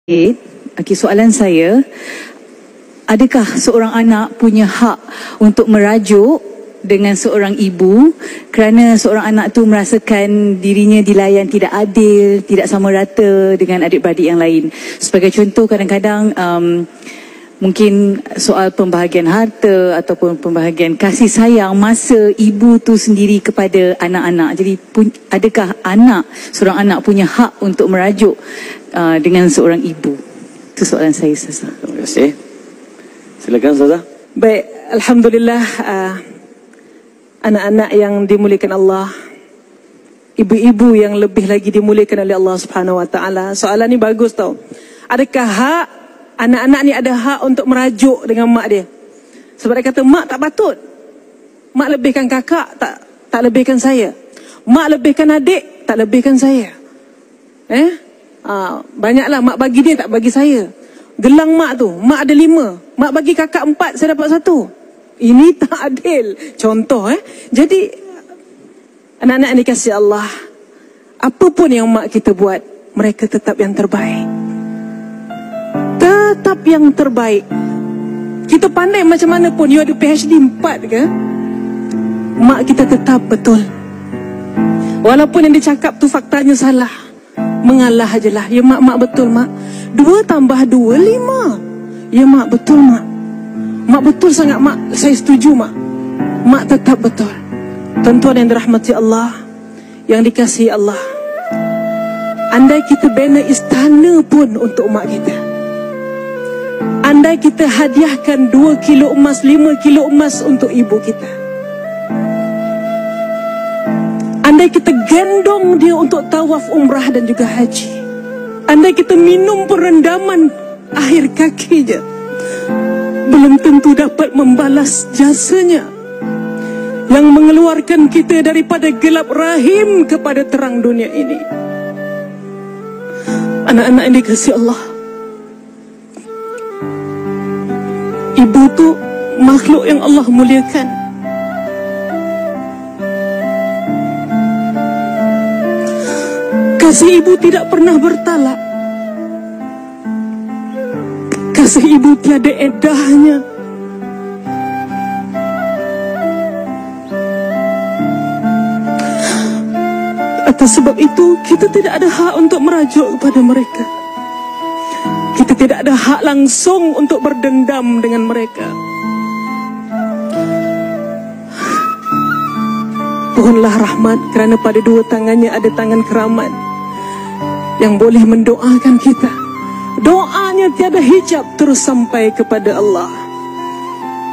Okey, soalan saya, adakah seorang anak punya hak untuk merajuk dengan seorang ibu kerana seorang anak tu merasakan dirinya dilayan tidak adil, tidak sama rata dengan adik-beradik yang lain? Sebagai contoh, kadang-kadang mungkin soal pembahagian harta ataupun pembahagian kasih sayang masa ibu tu sendiri kepada anak-anak. Jadi adakah seorang anak punya hak untuk merajuk dengan seorang ibu? Itu soalan saya, Ustazah. Terima kasih. Silakan, Ustazah. Baik, alhamdulillah, anak-anak yang dimuliakan Allah, ibu-ibu yang lebih lagi dimuliakan oleh Allah Subhanahu Wa Taala. Soalan ni bagus tau. Adakah hak anak-anak ni ada hak untuk merajuk dengan mak dia? Sebab dia kata mak tak patut. Mak lebihkan kakak, tak lebihkan saya. Mak lebihkan adik, tak lebihkan saya. Banyaklah mak bagi dia, tak bagi saya. Gelang mak tu, mak ada 5, mak bagi kakak 4, saya dapat 1. Ini tak adil. Contoh Jadi anak-anak ni kasih Allah, apapun yang mak kita buat, mereka tetap yang terbaik. Tetap yang terbaik. Kita pandai macam mana pun, you ada PhD 4 ke, mak kita tetap betul. Walaupun yang dicakap tu faktanya salah, mengalah je lah. Ya mak, mak betul mak. 2 tambah 2, 5. Ya mak betul mak. Mak betul sangat mak. Saya setuju mak. Mak tetap betul. Tuan-tuan yang dirahmati Allah, yang dikasihi Allah, andai kita bina istana pun untuk mak kita, andai kita hadiahkan 2 kilo emas, 5 kilo emas untuk ibu kita, andai kita gendong dia untuk tawaf umrah dan juga haji, andai kita minum perendaman akhir kaki je, belum tentu dapat membalas jasanya yang mengeluarkan kita daripada gelap rahim kepada terang dunia ini. Anak-anak yang dikasihi Allah, ibu tu makhluk yang Allah muliakan. Kasih ibu tidak pernah bertalak. Kasih ibu tiada edahnya. Atas sebab itu, kita tidak ada hak untuk merajuk kepada mereka. Kita tidak ada hak langsung untuk berdendam dengan mereka. Pohonlah rahmat kerana pada 2 tangannya ada tangan keramat yang boleh mendoakan kita. Doanya tiada hijab terus sampai kepada Allah.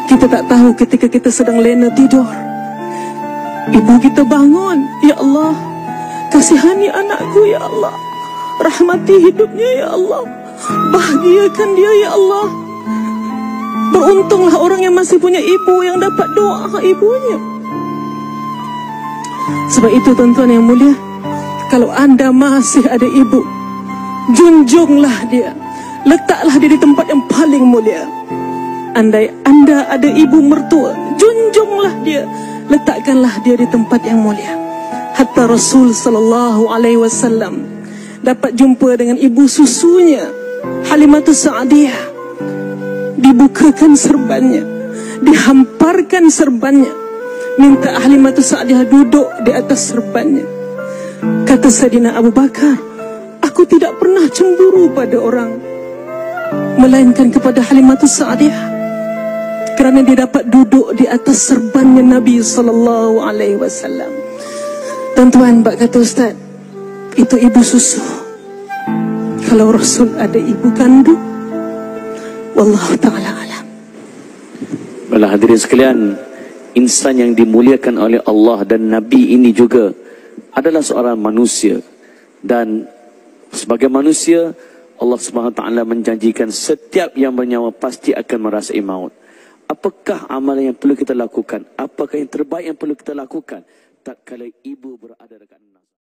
Kita tak tahu ketika kita sedang lena tidur, ibu kita bangun, ya Allah, kasihani anakku ya Allah, rahmati hidupnya ya Allah, bahagiakan dia ya Allah. Beruntunglah orang yang masih punya ibu, yang dapat doa ibunya. Sebab itu tuan-tuan yang mulia, kalau anda masih ada ibu, junjunglah dia, letaklah dia di tempat yang paling mulia. Andai anda ada ibu mertua, junjunglah dia, letakkanlah dia di tempat yang mulia. Hatta Rasul sallallahu alaihi wasallam dapat jumpa dengan ibu susunya, Halimatus Sa'diyah. Dibukakan serbannya, dihamparkan serbannya, minta Halimatus Sa'diyah duduk di atas serbannya. Kata Sayyidina Abu Bakar, aku tidak pernah cemburu pada orang, melainkan kepada Halimatus Sa'diyah, kerana dia dapat duduk di atas serbannya Nabi sallallahu alaihi wasallam. Tuan-tuan, bak kata Ustaz, itu ibu susu. Kalau Rasul ada ibu kandung, wallahu ta'ala alam. Baiklah hadirin sekalian, insan yang dimuliakan oleh Allah dan Nabi ini juga adalah seorang manusia. Dan sebagai manusia, Allah SWT menjanjikan setiap yang bernyawa pasti akan merasai maut. Apakah amalan yang perlu kita lakukan? Apakah yang terbaik yang perlu kita lakukan tatkala ibu berada dekat